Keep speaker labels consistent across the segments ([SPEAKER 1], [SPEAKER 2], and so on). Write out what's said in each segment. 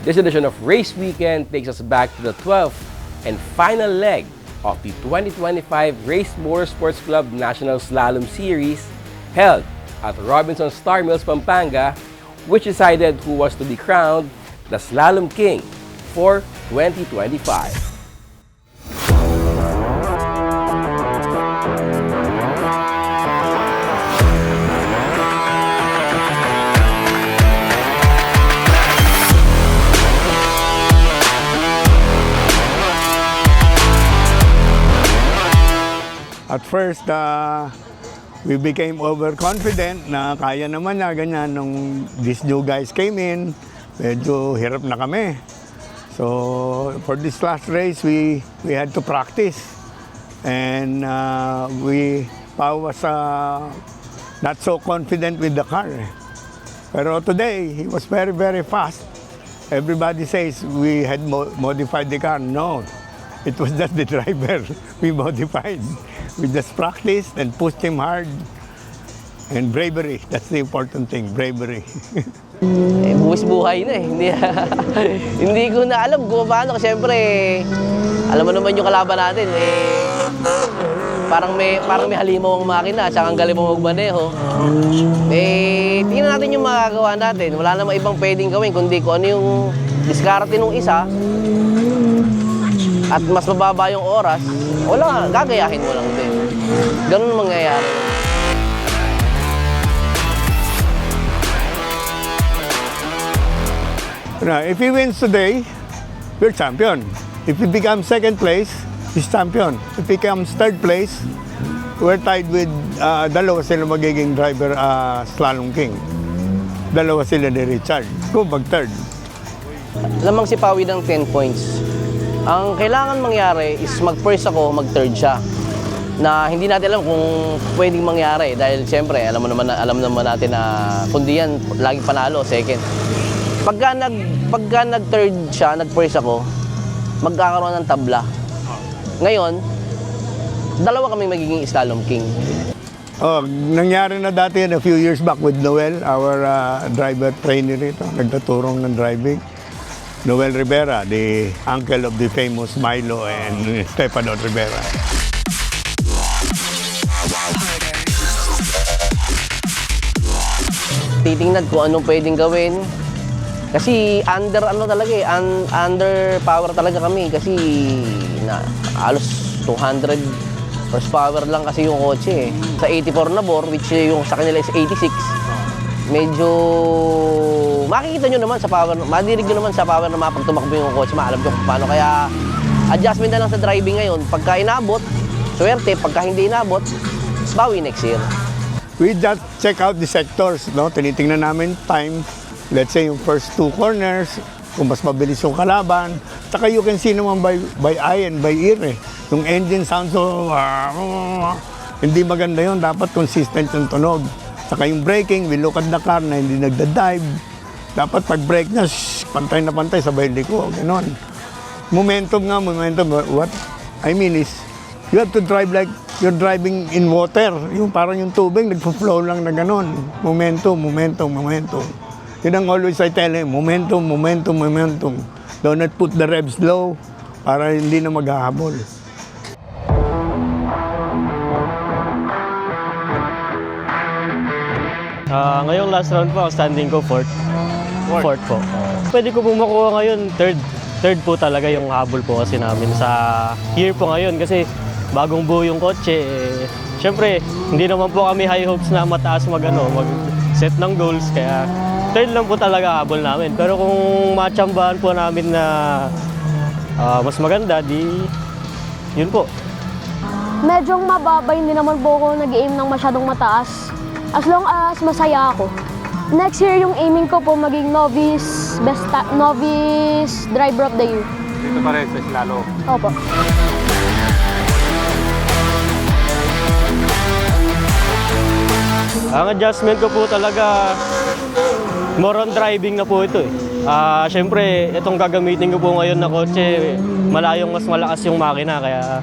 [SPEAKER 1] This edition of Race Weekend takes us back to the 12th and final leg of the 2025 Race Motorsports Club National Slalom Series held at Robinson Star Mills, Pampanga, which decided who was to be crowned the Slalom King for 2025.
[SPEAKER 2] At first, we became overconfident na kaya naman na ganyan nung these new guys came in. Medyo hirap na kami. So, for this last race, we had to practice. And Pao was not so confident with the car. Pero today, he was very, very fast. Everybody says we had modified the car. No, it was just the driver we modified. We just practiced and pushed him hard. And bravery, that's the important thing, bravery.
[SPEAKER 3] Buwis buhay na eh. Hindi ko na alam kung paano. Kasi siyempre, alam mo naman yung kalaban natin. Parang may halimaw ang makina, tsaka ang galing mo magmaneho. Tingnan natin yung magagawa natin. Wala namang ibang pwedeng gawin, kundi kung ano yung diskarte nung isa, at mas mababa yung oras, wala, gagayahin mo lang din. Ganun mangyayari.
[SPEAKER 2] If he wins today, we're champion. If he becomes second place, he's champion. If he becomes third place, we're tied with dalawa sila magiging driver Slalom King. Dalawa sila ni Richard. Kung mag-third.
[SPEAKER 3] Lamang si Pawi ng 10 points. Ang kailangan mangyari is mag-first ako, mag-third siya. Na hindi natin alam kung pwedeng mangyari dahil siyempre alam naman natin na kundi yan lagi panalo, second. Pagka nag-third siya, nag-first ako, magkakaroon ng tabla. Ngayon, dalawa kami magiging Slalom King.
[SPEAKER 2] Nangyari na dati a few years back with Noel, our driver trainer rito, nagtaturong ng driving. Noel Rivera, the uncle of the famous Milo and Stefano Rivera.
[SPEAKER 3] Titingnan kung anong pwedeng gawin. Kasi under power talaga kami kasi halos 200 horsepower lang kasi yung kotse. Sa 84 na bore, which yung sa kanila is 86, medyo makikita nyo naman sa power, madirig nyo naman sa power na pag tumakbo yung kotse, maalam nyo kung paano. Kaya adjustment na lang sa driving ngayon. Pagka inabot, swerte. Pagka hindi inabot, bawi next year.
[SPEAKER 2] We just check out the sectors, no? Tinitingnan namin time. Let's say yung first two corners, kung mas mabilis yung kalaban. Saka you can see naman by eye and by ear eh. Yung engine sounds so hindi maganda yun. Dapat consistent yung tunog. Saka yung braking, we look at the car na hindi nagda-dive. Dapat pag brake niya, pantay na pantay, sabay liko, gano'n. Momentum. What I mean is, you have to drive like you're driving in water. Yung parang yung tubig, nagpo-flow lang na gano'n. Momentum. Yun ang always I tell him, momentum. Do not put the revs low para hindi na maghahabol.
[SPEAKER 4] Ngayong last round po, standing ko fourth po. Pwede ko po makuha ngayon, third po talaga yung habol po kasi namin sa year po ngayon kasi bagong buo yung kotse. Siyempre, hindi naman po kami high hopes na mataas mag-set ng goals kaya third lang po talaga habol namin. Pero kung matsambahan po namin na mas maganda, yun po.
[SPEAKER 5] Medyo mababay, hindi naman po ako nag-aim ng masyadong mataas. As long as masaya ako. Next year, yung aiming ko po maging novice driver of the year.
[SPEAKER 1] Dito pa rin sa Slalom.
[SPEAKER 5] Opo.
[SPEAKER 4] Ang adjustment ko po talaga, more on driving na po ito eh. Siyempre, itong gagamitin ko po ngayon na kotse, mas malakas yung makina, kaya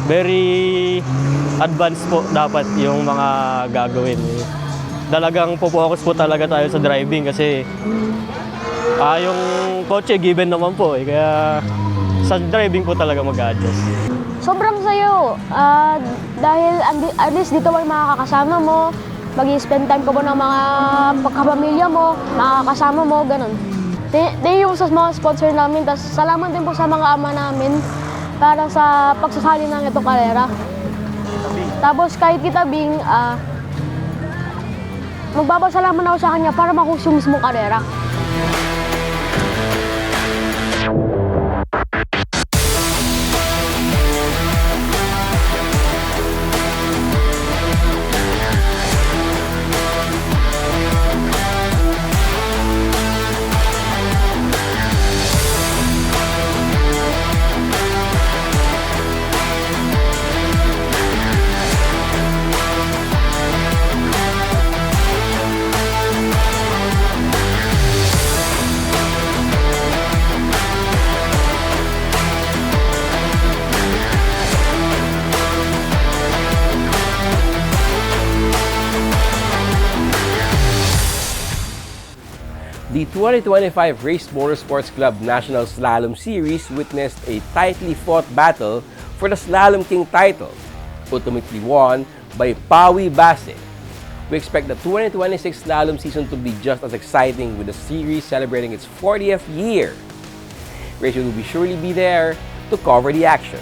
[SPEAKER 4] very advanced po dapat yung mga gagawin. Talagang po-focus po talaga tayo sa driving kasi Yung kotse, given naman po eh. Kaya sa driving po talaga mag-adjust.
[SPEAKER 5] Sobrang sayo. Dahil at least dito ay makakasama mo, mag-spend time ka mo ng mga pagkapamilya mo, makakasama mo, ganun. Thank you sa mga sponsor namin, tapos salamat din po sa mga ama namin para sa pagsasali ng itong karera. Tapos kahit kita Bing, magbabasalamat ako sa kanya para makuha yung mismong karera.
[SPEAKER 1] The 2025 Race Motorsports Club National Slalom Series witnessed a tightly fought battle for the Slalom King title, ultimately won by Pawi Base. We expect the 2026 slalom season to be just as exciting, with the series celebrating its 40th year. Rachel will surely be there to cover the action.